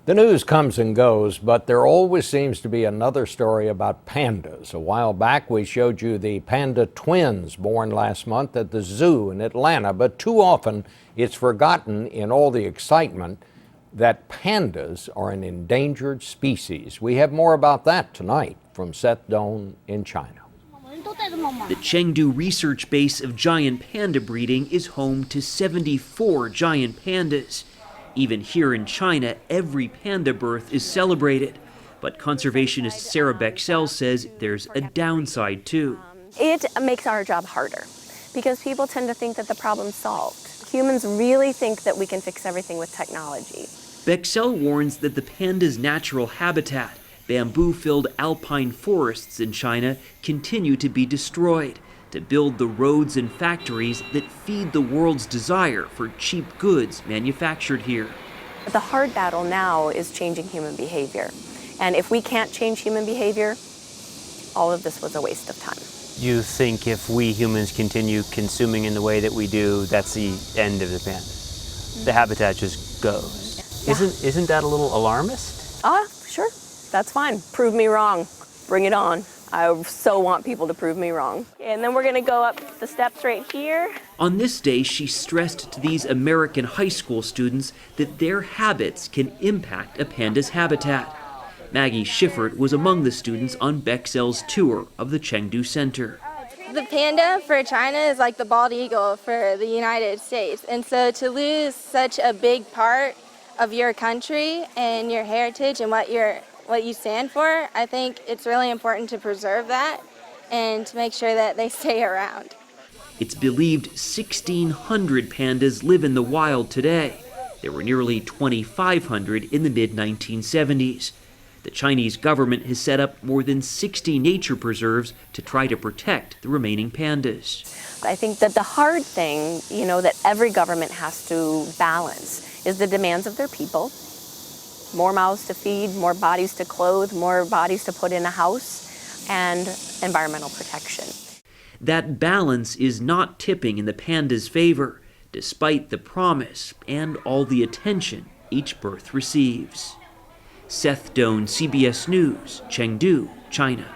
The news comes and goes, but there always seems to be another story about pandas. A while back, we showed you the panda twins born last month at the zoo in Atlanta, but too often it's forgotten in all the excitement that pandas are an endangered species. We have more about that tonight from Seth Doane in China. The Chengdu research base of giant panda breeding is home to 74 giant pandas. Even here in China, every panda birth is celebrated. But conservationist Sarah Bexell says there's a downside too. It makes our job harder because people tend to think that the problem's solved. Humans really think that we can fix everything with technology. Bexell warns that the panda's natural habitat, bamboo-filled alpine forests in China, continue to be destroyed to build the roads and factories that feed the world's desire for cheap goods manufactured here. The hard battle now is changing human behavior. And if we can't change human behavior, all of this was a waste of time. You think if we humans continue consuming in the way that we do, that's the end of the pandas? The habitat just goes. Yeah. Isn't that a little alarmist? Sure, that's fine. Prove me wrong. Bring it on. I so want people to prove me wrong. And then we're gonna go up the steps right here. On this day, she stressed to these American high school students that their habits can impact a panda's habitat. Maggie Schiffert was among the students on Bexell's tour of the Chengdu Center. The panda for China is like the bald eagle for the United States. And so to lose such a big part of your country and your heritage and what you stand for, I think it's really important to preserve that and to make sure that they stay around. It's believed 1,600 pandas live in the wild today. There were nearly 2,500 in the mid-1970s. The Chinese government has set up more than 60 nature preserves to try to protect the remaining pandas. I think that the hard thing, that every government has to balance is the demands of their people. More mouths to feed, more bodies to clothe, more bodies to put in a house, and environmental protection. That balance is not tipping in the panda's favor, despite the promise and all the attention each birth receives. Seth Doane, CBS News, Chengdu, China.